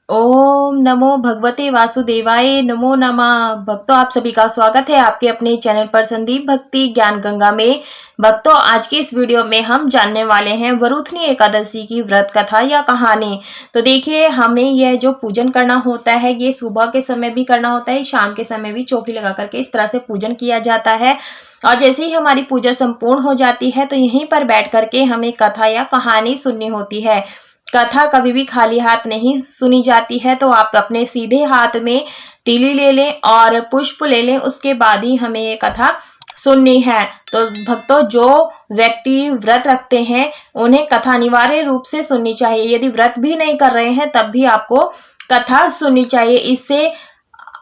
ओम नमो भगवते वासुदेवाय नमो नमः। भक्तों, आप सभी का स्वागत है आपके अपने चैनल पर संदीप भक्ति ज्ञान गंगा में। भक्तों, आज की इस वीडियो में हम जानने वाले हैं वरुथनी एकादशी की व्रत कथा या कहानी। तो देखिए, हमें यह जो पूजन करना होता है ये सुबह के समय भी करना होता है, शाम के समय भी चौकी लगा करके इस तरह से पूजन किया जाता है। और जैसे ही हमारी पूजा संपूर्ण हो जाती है तो यहीं पर बैठ करके हमें कथा या कहानी सुननी होती है। कथा कभी भी खाली हाथ नहीं सुनी जाती है, तो आप अपने सीधे हाथ में तीली ले लें और पुष्प ले लें, उसके बाद ही हमें ये कथा सुननी है। तो भक्तों, जो व्यक्ति व्रत रखते हैं उन्हें कथा अनिवार्य रूप से सुननी चाहिए। यदि व्रत भी नहीं कर रहे हैं तब भी आपको कथा सुननी चाहिए। इससे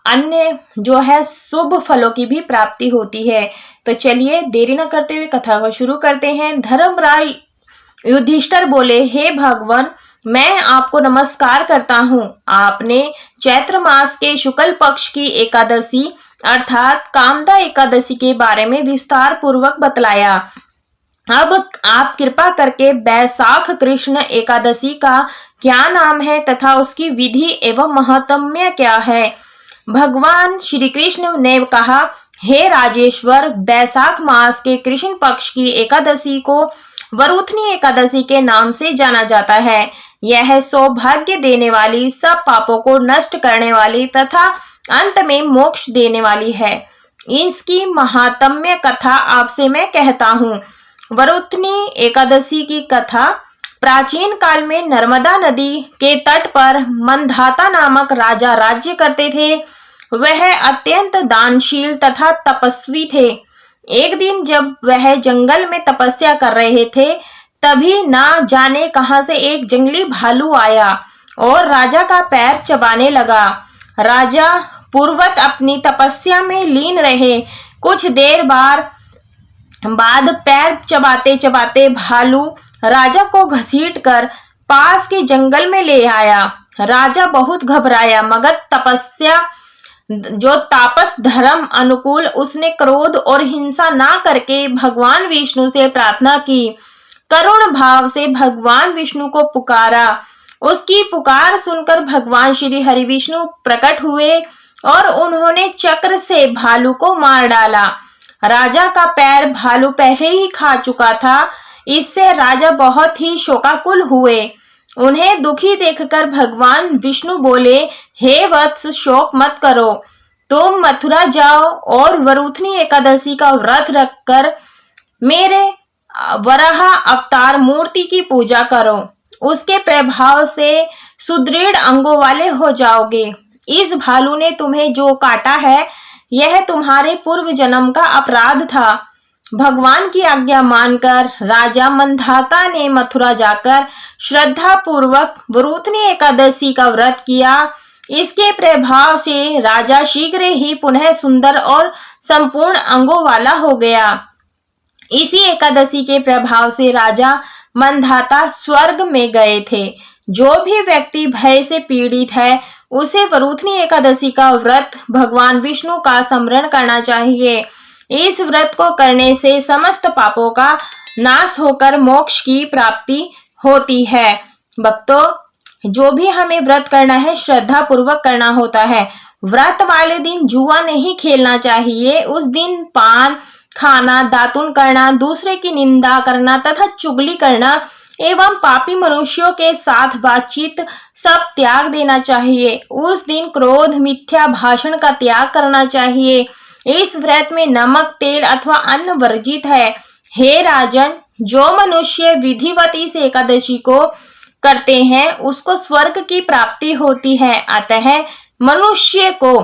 अन्य जो है शुभ फलों की भी प्राप्ति होती है। तो चलिए देरी न करते हुए कथा को शुरू करते हैं। धर्मराज युधिष्ठिर बोले, हे भगवान, मैं आपको नमस्कार करता हूँ। आपने चैत्र मास के शुक्ल पक्ष की एकादशी अर्थात कामदा एकादशी के बारे में विस्तार पूर्वक बतलाया। अब आप कृपा करके बैसाख कृष्ण एकादशी का क्या नाम है तथा उसकी विधि एवं महत्म्य क्या है। भगवान श्री कृष्ण ने कहा, हे राजेश्वर, बैसाख मास के कृष्ण पक्ष की एकादशी को वरुथनी एकादशी के नाम से जाना जाता है। यह सौभाग्य देने वाली, सब पापों को नष्ट करने वाली तथा अंत में मोक्ष देने वाली है। इसकी महात्म्य कथा आपसे मैं कहता हूँ। वरुथनी एकादशी की कथा प्राचीन काल में नर्मदा नदी के तट पर मंधाता नामक राजा राज्य करते थे। वह अत्यंत दानशील तथा तपस्वी थे। एक दिन जब वह जंगल में तपस्या कर रहे थे, तभी ना जाने कहां से एक जंगली भालू आया और राजा का पैर चबाने लगा। राजा पूर्वत अपनी तपस्या में लीन रहे। कुछ देर बाद पैर चबाते चबाते भालू राजा को घसीटकर पास के जंगल में ले आया। राजा बहुत घबराया, मगर तापस धर्म अनुकूल उसने क्रोध और हिंसा ना करके भगवान विष्णु से प्रार्थना की। करुण भाव से भगवान विष्णु को पुकारा। उसकी पुकार सुनकर भगवान श्री हरि विष्णु प्रकट हुए और उन्होंने चक्र से भालू को मार डाला। राजा का पैर भालू पहले ही खा चुका था। इससे राजा बहुत ही शोकाकुल हुए। उन्हें दुखी देखकर भगवान विष्णु बोले, हे वत्स, शोक मत करो। तुम मथुरा जाओ और वरुथनी एकादशी का व्रत रखकर मेरे वराह अवतार मूर्ति की पूजा करो। उसके प्रभाव से सुदृढ़ अंगों वाले हो जाओगे। इस भालू ने तुम्हें जो काटा है यह तुम्हारे पूर्व जन्म का अपराध था। भगवान की आज्ञा मानकर राजा मंधाता ने मथुरा जाकर श्रद्धा पूर्वक वरुथनी एकादशी का व्रत किया। इसके प्रभाव से राजा शीघ्र ही पुनः सुंदर और संपूर्ण अंगों वाला हो गया। इसी एकादशी के प्रभाव से राजा मंधाता स्वर्ग में गए थे। जो भी व्यक्ति भय से पीड़ित है उसे वरुथनी एकादशी का व्रत भगवान विष्णु का स्मरण करना चाहिए। इस व्रत को करने से समस्त पापों का नाश होकर मोक्ष की प्राप्ति होती है। भक्तों, जो भी हमें व्रत करना है श्रद्धा पूर्वक करना होता है। व्रत वाले दिन जुआ नहीं खेलना चाहिए। उस दिन पान खाना, दातुन करना, दूसरे की निंदा करना तथा चुगली करना एवं पापी मनुष्यों के साथ बातचीत सब त्याग देना चाहिए। उस दिन क्रोध, मिथ्या भाषण का त्याग करना चाहिए। इस व्रत में नमक, तेल अथवा अन्न वर्जित है। हे राजन, जो मनुष्य विधिवत इस एकादशी को करते हैं उसको स्वर्ग की प्राप्ति होती है। अतः मनुष्य को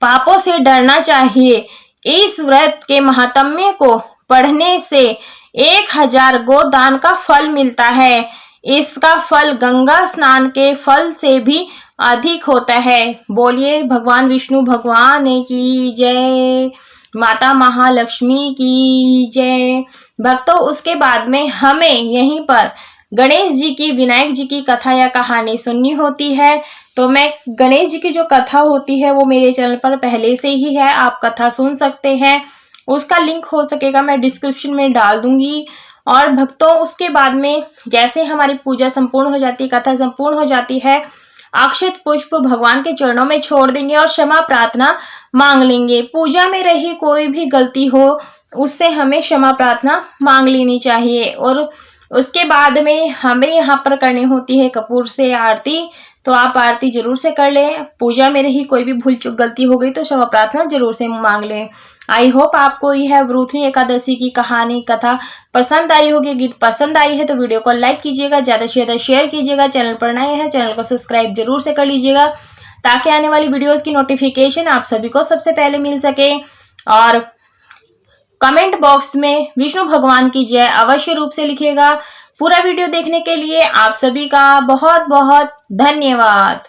पापों से डरना चाहिए। इस व्रत के महात्म्य को पढ़ने से 1000 गोदान का फल मिलता है। इसका फल गंगा स्नान के फल से भी अधिक होता है। बोलिए भगवान विष्णु भगवान की जय, माता महालक्ष्मी की जय। भक्तों, उसके बाद में हमें यहीं पर गणेश जी की, विनायक जी की कथा या कहानी सुननी होती है। तो मैं गणेश जी की जो कथा होती है वो मेरे चैनल पर पहले से ही है, आप कथा सुन सकते हैं। उसका लिंक हो सकेगा मैं डिस्क्रिप्शन में डाल दूंगी। और भक्तों, उसके बाद में जैसे हमारी पूजा संपूर्ण हो जाती है, कथा संपूर्ण हो जाती है, अक्षत पुष्प भगवान के चरणों में छोड़ देंगे और क्षमा प्रार्थना मांग लेंगे। पूजा में रही कोई भी गलती हो उससे हमें क्षमा प्रार्थना मांग लेनी चाहिए। और उसके बाद में हमें यहाँ पर करनी होती है कपूर से आरती, तो आप आरती जरूर से कर लें। पूजा में रही कोई भी भूल चूक गलती हो गई तो क्षमा प्रार्थना जरूर से मांग लें। आई होप आपको यह वृथनी एकादशी की कहानी कथा पसंद आई होगी। गीत पसंद आई है तो वीडियो को लाइक कीजिएगा, ज़्यादा से ज़्यादा शेयर कीजिएगा। चैनल पर नए हैं चैनल को सब्सक्राइब जरूर से कर लीजिएगा ताकि आने वाली वीडियोस की नोटिफिकेशन आप सभी को सबसे पहले मिल सके। और कमेंट बॉक्स में विष्णु भगवान की जय अवश्य रूप से लिखिएगा। पूरा वीडियो देखने के लिए आप सभी का बहुत बहुत धन्यवाद।